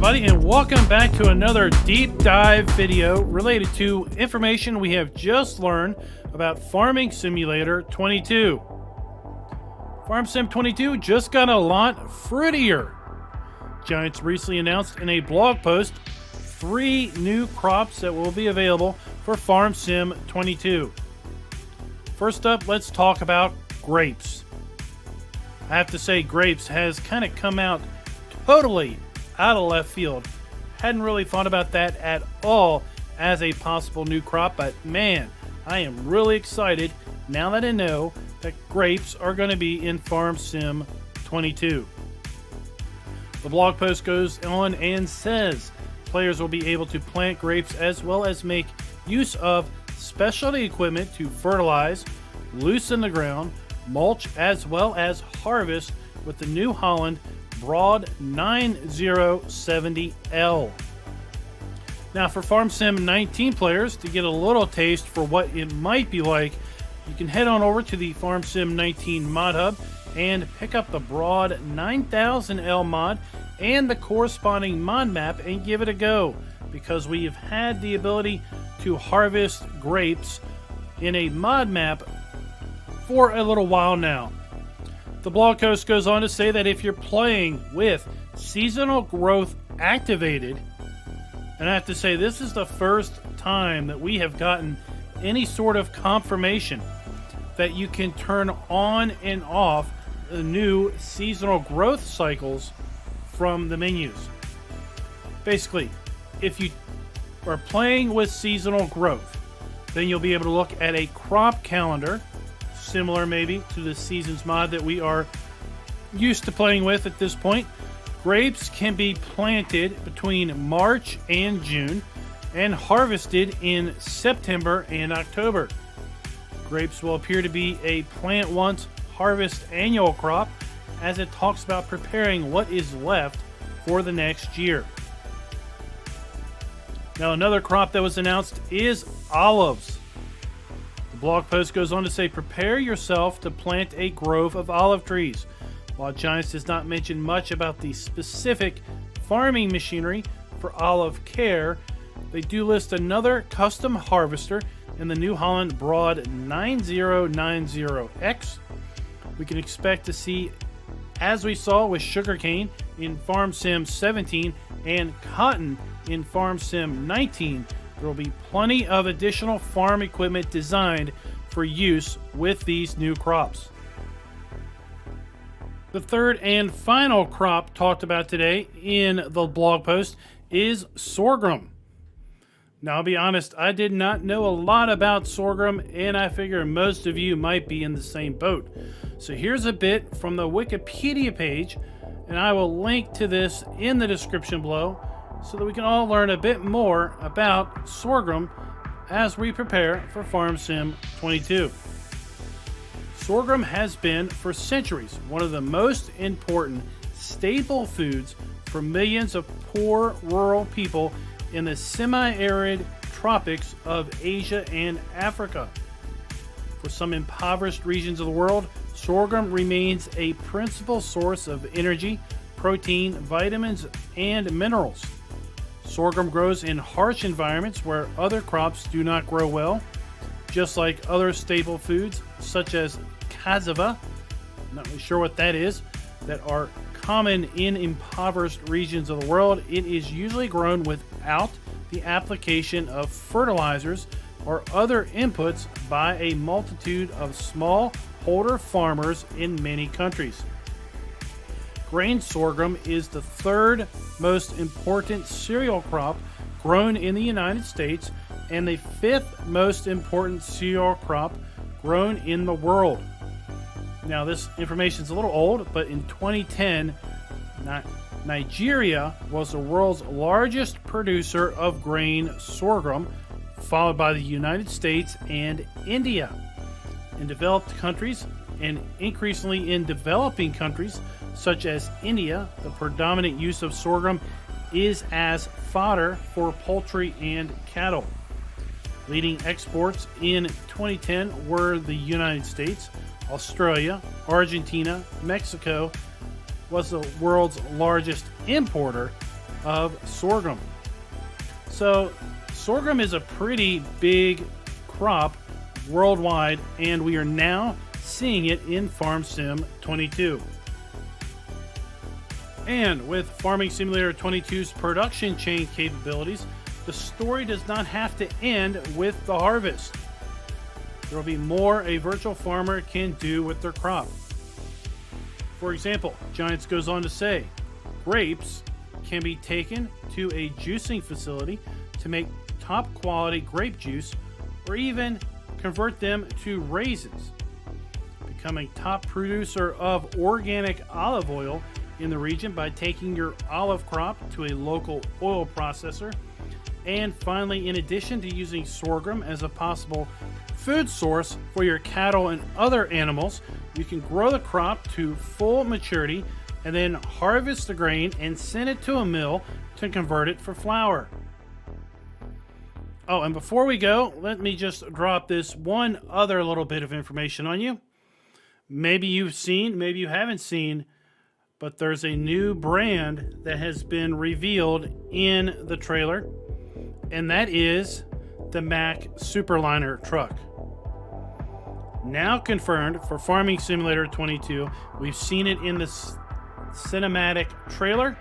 everybody, and welcome back to another deep dive video related to information we have just learned about Farming Simulator 22. Farm Sim 22 just got a lot fruitier. Giants recently announced in a blog post 3 new crops that will be available for Farm Sim 22. First up, let's talk about grapes. I have to say, grapes has kind of come out totally out of left field. Hadn't really thought about that at all as a possible new crop, but man, I am really excited now that I know that grapes are going to be in Farm Sim 22. The blog post goes on and says players will be able to plant grapes as well as make use of specialty equipment to fertilize, loosen the ground, mulch, as well as harvest with the New Holland Broad 9070L. Now for Farm Sim 19 players, to get a little taste for what it might be like, you can head on over to the Farm Sim 19 mod hub and pick up the Broad 9000L mod and the corresponding mod map and give it a go, because we have had the ability to harvest grapes in a mod map for a little while now. The blog post goes on to say that if you're playing with seasonal growth activated, and I have to say this is the first time that we have gotten any sort of confirmation that you can turn on and off the new seasonal growth cycles from the menus. Basically, if you are playing with seasonal growth, then you'll be able to look at a crop calendar similar maybe to the seasons mod that we are used to playing with at this point. Grapes can be planted between March and June and harvested in September and October. Grapes will appear to be a plant once, harvest annual crop, as it talks about preparing what is left for the next year. Now another crop that was announced is olives. The blog post goes on to say, prepare yourself to plant a grove of olive trees. While Giants does not mention much about the specific farming machinery for olive care, they do list another custom harvester in the New Holland Broad 9090X. We can expect to see, as we saw with sugarcane in Farm Sim 17 and cotton in Farm Sim 19, there will be plenty of additional farm equipment designed for use with these new crops. The third and final crop talked about today in the blog post is sorghum. Now, I'll be honest, I did not know a lot about sorghum, and I figure most of you might be in the same boat. So here's a bit from the Wikipedia page, and I will link to this in the description below so that we can all learn a bit more about sorghum as we prepare for Farm Sim 22. Sorghum has been for centuries one of the most important staple foods for millions of poor rural people in the semi-arid tropics of Asia and Africa. For some impoverished regions of the world, sorghum remains a principal source of energy, protein, vitamins, and minerals. Sorghum grows in harsh environments where other crops do not grow well, just like other staple foods such as cassava, not really sure what that is, that are common in impoverished regions of the world. It is usually grown without the application of fertilizers or other inputs by a multitude of smallholder farmers in many countries. Grain sorghum is the third most important cereal crop grown in the United States and the 5th most important cereal crop grown in the world. Now, this information is a little old, but in 2010, Nigeria was the world's largest producer of grain sorghum, followed by the United States and India. In developed countries, and increasingly in developing countries such as India, the predominant use of sorghum is as fodder for poultry and cattle. Leading exports in 2010 were the United States, Australia, Argentina, Mexico was the world's largest importer of sorghum. So sorghum is a pretty big crop worldwide, and we are now seeing it in Farm Sim 22. And with Farming Simulator 22's production chain capabilities, the story does not have to end with the harvest. There will be more a virtual farmer can do with their crop. For example, Giants goes on to say, grapes can be taken to a juicing facility to make top quality grape juice, or even convert them to raisins. Becoming top producer of organic olive oil in the region by taking your olive crop to a local oil processor. And finally, in addition to using sorghum as a possible food source for your cattle and other animals, you can grow the crop to full maturity and then harvest the grain and send it to a mill to convert it for flour. Oh, and before we go, let me just drop this one other little bit of information on you. Maybe you've seen, maybe you haven't seen, but there's a new brand that has been revealed in the trailer, and that is the Mack Superliner truck. Now confirmed for Farming Simulator 22. We've seen it in the cinematic trailer,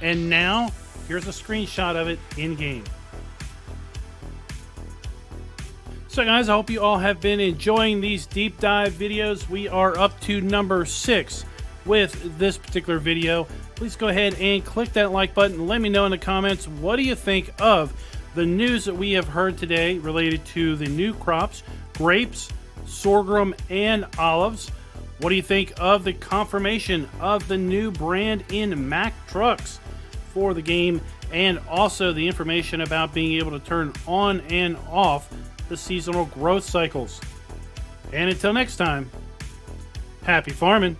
and now here's a screenshot of it in game. So guys, I hope you all have been enjoying these deep dive videos. We are up to number 6 with this particular video. Please go ahead and click that like button and let me know in the comments, what do you think of the news that we have heard today related to the new crops, grapes, sorghum, and olives? What do you think of the confirmation of the new brand in Mack trucks for the game, and also the information about being able to turn on and off the seasonal growth cycles? And until next time, happy farming.